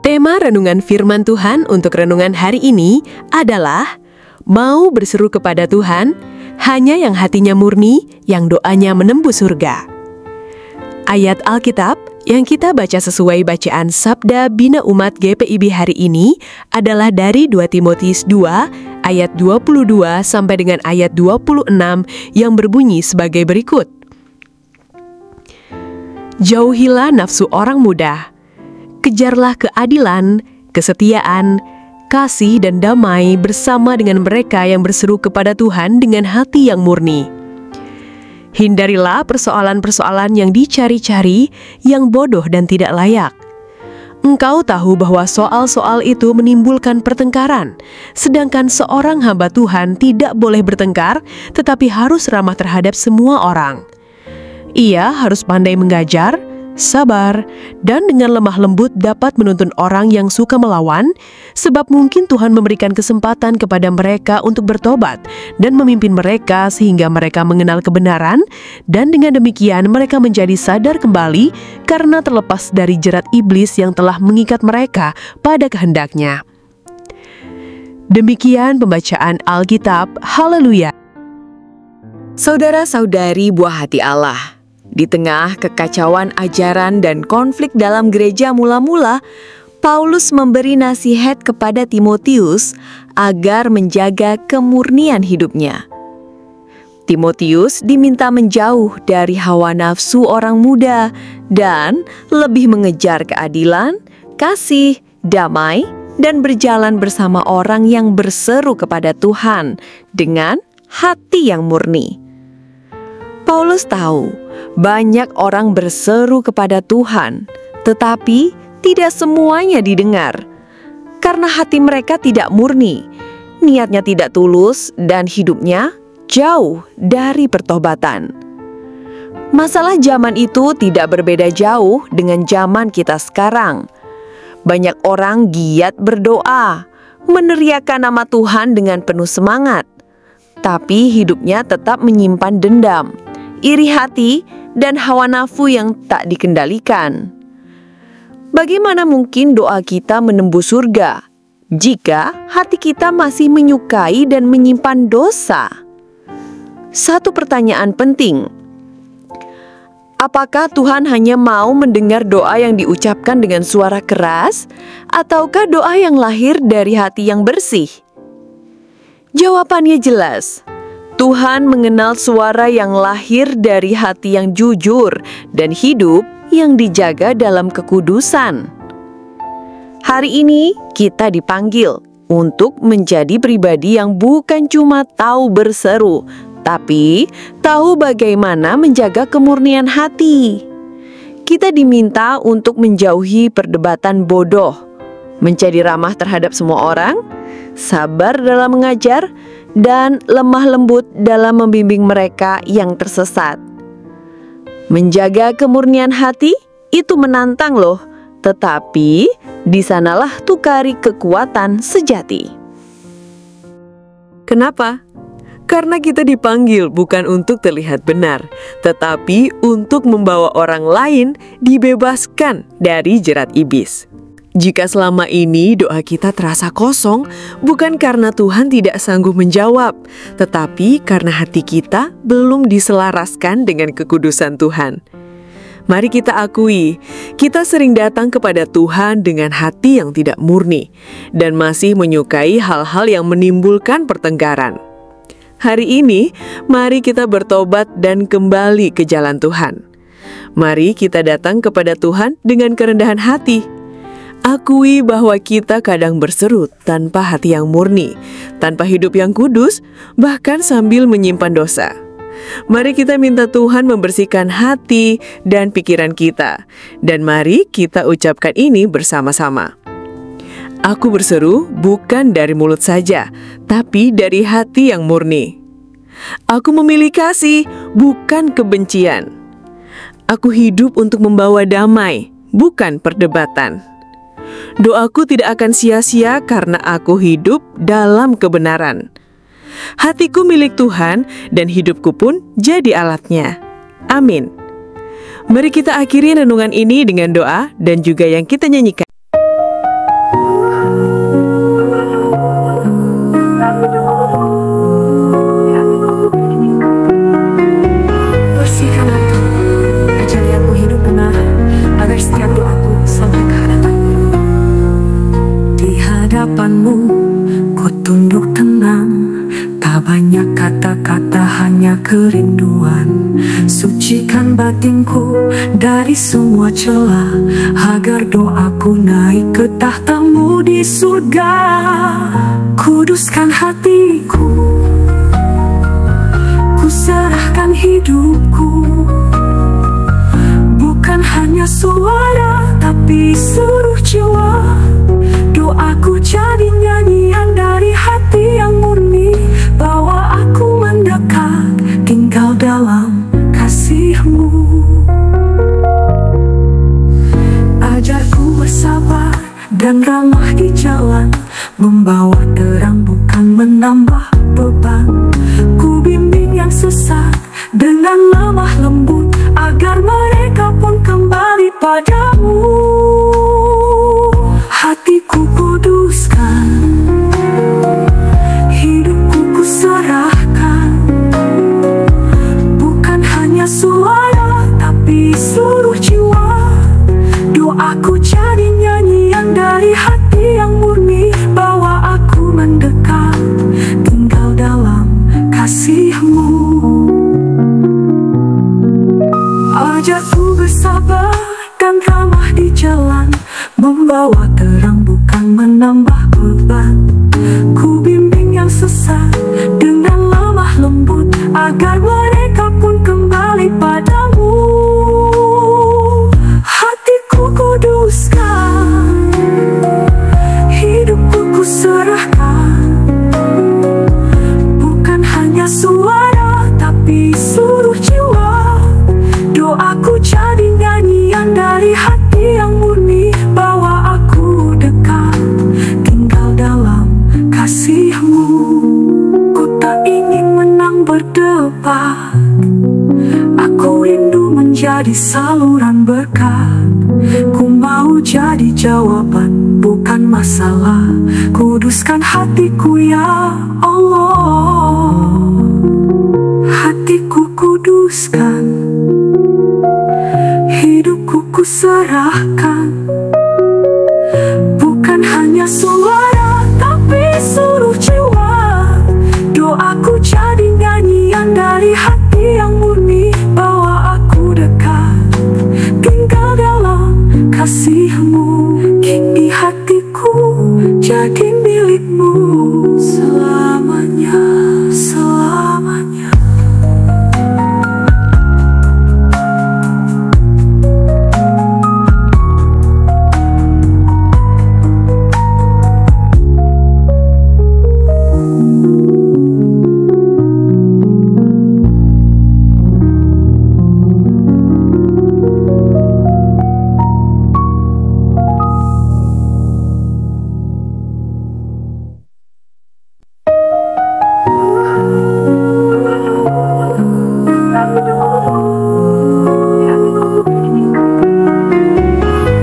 Tema renungan firman Tuhan untuk renungan hari ini adalah mau berseru kepada Tuhan, hanya yang hatinya murni, yang doanya menembus surga. Ayat Alkitab yang kita baca sesuai bacaan Sabda Bina Umat GPIB hari ini adalah dari 2 Timotius 2 ayat 22 sampai dengan ayat 26 yang berbunyi sebagai berikut. Jauhilah nafsu orang muda, kejarlah keadilan, kesetiaan, kasih dan damai bersama dengan mereka yang berseru kepada Tuhan dengan hati yang murni. Hindarilah persoalan-persoalan yang dicari-cari, yang bodoh dan tidak layak. Engkau tahu bahwa soal-soal itu menimbulkan pertengkaran, sedangkan seorang hamba Tuhan tidak boleh bertengkar, tetapi harus ramah terhadap semua orang. Ia harus pandai mengajar, sabar, dan dengan lemah lembut dapat menuntun orang yang suka melawan, sebab mungkin Tuhan memberikan kesempatan kepada mereka untuk bertobat dan memimpin mereka sehingga mereka mengenal kebenaran, dan dengan demikian mereka menjadi sadar kembali karena terlepas dari jerat iblis yang telah mengikat mereka pada kehendaknya. Demikian pembacaan Alkitab. Haleluya. Saudara-saudari buah hati Allah, di tengah kekacauan ajaran dan konflik dalam gereja mula-mula, Paulus memberi nasihat kepada Timotius agar menjaga kemurnian hidupnya. Timotius diminta menjauh dari hawa nafsu orang muda dan lebih mengejar keadilan, kasih, damai, dan berjalan bersama orang yang berseru kepada Tuhan dengan hati yang murni. Paulus tahu banyak orang berseru kepada Tuhan, tetapi tidak semuanya didengar. Karena hati mereka tidak murni, niatnya tidak tulus, dan hidupnya jauh dari pertobatan. Masalah zaman itu tidak berbeda jauh dengan zaman kita sekarang. Banyak orang giat berdoa, meneriakan nama Tuhan dengan penuh semangat, tapi hidupnya tetap menyimpan dendam, iri hati, dan hawa nafsu yang tak dikendalikan. Bagaimana mungkin doa kita menembus surga jika hati kita masih menyukai dan menyimpan dosa? Satu pertanyaan penting. Apakah Tuhan hanya mau mendengar doa yang diucapkan dengan suara keras, ataukah doa yang lahir dari hati yang bersih? Jawabannya jelas. Tuhan mengenal suara yang lahir dari hati yang jujur dan hidup yang dijaga dalam kekudusan. Hari ini kita dipanggil untuk menjadi pribadi yang bukan cuma tahu berseru, tapi tahu bagaimana menjaga kemurnian hati. Kita diminta untuk menjauhi perdebatan bodoh, menjadi ramah terhadap semua orang, sabar dalam mengajar, dan lemah lembut dalam membimbing mereka yang tersesat. Menjaga kemurnian hati itu menantang loh, tetapi di sanalah tukari kekuatan sejati. Kenapa? Karena kita dipanggil bukan untuk terlihat benar, tetapi untuk membawa orang lain dibebaskan dari jerat iblis. Jika selama ini doa kita terasa kosong, bukan karena Tuhan tidak sanggup menjawab, tetapi karena hati kita belum diselaraskan dengan kekudusan Tuhan. Mari kita akui, kita sering datang kepada Tuhan dengan hati yang tidak murni, dan masih menyukai hal-hal yang menimbulkan pertengkaran. Hari ini, mari kita bertobat dan kembali ke jalan Tuhan. Mari kita datang kepada Tuhan dengan kerendahan hati. Akui bahwa kita kadang berseru tanpa hati yang murni, tanpa hidup yang kudus, bahkan sambil menyimpan dosa. Mari kita minta Tuhan membersihkan hati dan pikiran kita, dan mari kita ucapkan ini bersama-sama. Aku berseru bukan dari mulut saja, tapi dari hati yang murni. Aku memilih kasih, bukan kebencian. Aku hidup untuk membawa damai, bukan perdebatan. Doaku tidak akan sia-sia karena aku hidup dalam kebenaran. Hatiku milik Tuhan dan hidupku pun jadi alatnya. Amin. Mari kita akhiri renungan ini dengan doa dan juga yang kita nyanyikan. kerinduan. Sucikan batinku dari semua celah, agar doaku naik ke tahta-Mu di surga. Kuduskan hatiku, ku serahkan hidupku, bukan hanya suara tapi seluruh jiwa. Doaku jadi nyanyian dari hati yang murni, bawa aku mendekat, tinggal dalam kasih-Mu. Ajarku bersabar dan ramah di jalan, membawa terang bukan menambah beban. Ku bimbing yang sesat dengan lemah lembut, agar mereka pun kembali padamu. Hatiku kuduskan, hidupku ku serahkan, bukan hanya suara tapi seluruh jiwa. Doaku jadi nyanyian dari hati yang murni, bawa aku mendekat, tinggal dalam kasih-Mu. Ajarku bersabar dan ramah di jalan, membawa terang bukan menambah beban. Ku bimbing yang sesat dengan lemah lembut, agar mereka pun kembali padamu. Hatiku kuduskan, hidupku ku serahkan, bukan hanya suara tapi seluruh jiwa. Doaku jadi nyanyian dari hati yang murni, bawa aku dekat, tinggal dalam kasih-Mu. Ku tak ingin menang berdebat, aku rindu menjadi saluran berkat. Ku mau jadi jawaban, bukan masalah. Kuduskan hatiku ya Allah, hatiku kuduskan, hidupku ku serahkan, bukan hanya suara tapi seluruh jiwa. Doaku jadi nyanyian dari hati yang murni, bawa aku dekat, tinggal dalam kasih-Mu. Kini hatiku jadi milik-Mu selamanya, selamanya.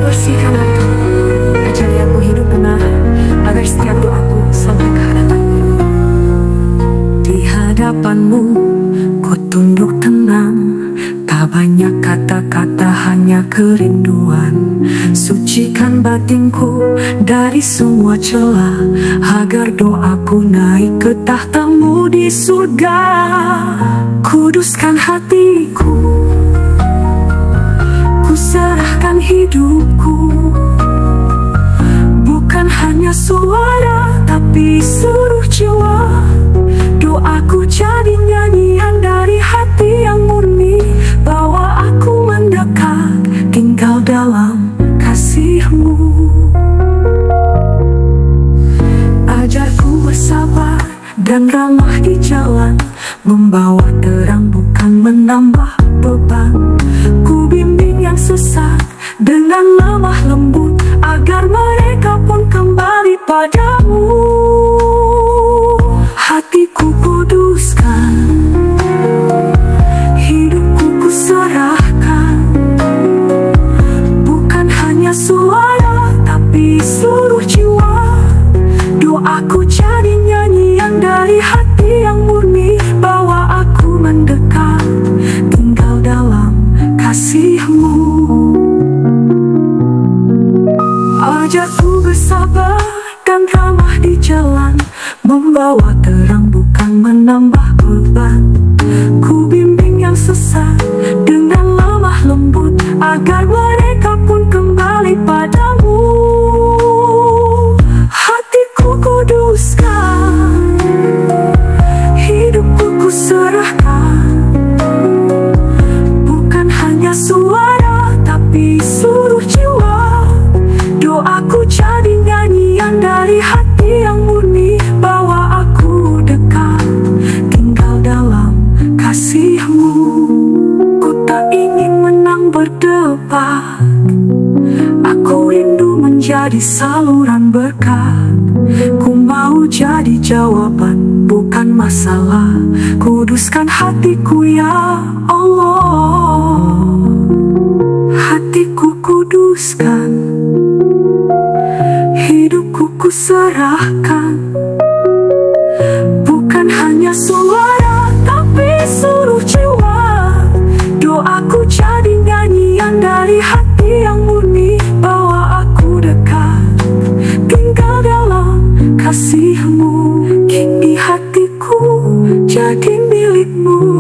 Bersihkan hati, ajari aku hidup benar, agar setiap doaku sampai ke hadapan-Mu. Di hadapan-Mu ku tunduk tenang, tak banyak kata-kata, hanya kerinduan. Sucikan batinku dari semua celah, agar doaku naik ke tahta-Mu di surga. Kuduskan hatiku, ku serahkan hidupku, bukan hanya suara tapi seluruh jiwa. Doaku jadi nyanyian dari hati yang murni, bawa aku mendekat, tinggal dalam kasih-Mu. Ajarku bersabar dan ramah di jalan, membawa terang bukan menambah beban. Ku bimbing yang sesat dengan lemah lembut, agar mereka pun kembali padamu. Hatiku kuduskan, hidupku ku serahkan, bukan hanya suara tapi seluruh jiwa. Doaku jadi nyanyian dari hati yang murni, bawa aku mendekat, agar mereka pun kembali padamu. Hatiku kuduskan, hidupku kuserahkan, bukan hanya suara tapi seluruh jiwa. Doaku jadi nyanyian dari hati yang murni, bawa aku dekat, tinggal dalam kasih-Mu. Ku tak ingin menang berdebat, aku rindu menjadi saluran berkat. Ku mau jadi jawaban, bukan masalah. Kuduskan hatiku ya Allah, hatiku kuduskan, hidupku kuserahkan, bukan hanya suara tapi seluruh jiwa. Doaku jadi nyanyian dari hati yang murni, bawa aku dekat, tinggal dalam kasih-Mu. Kini hatiku jadi milik-Mu.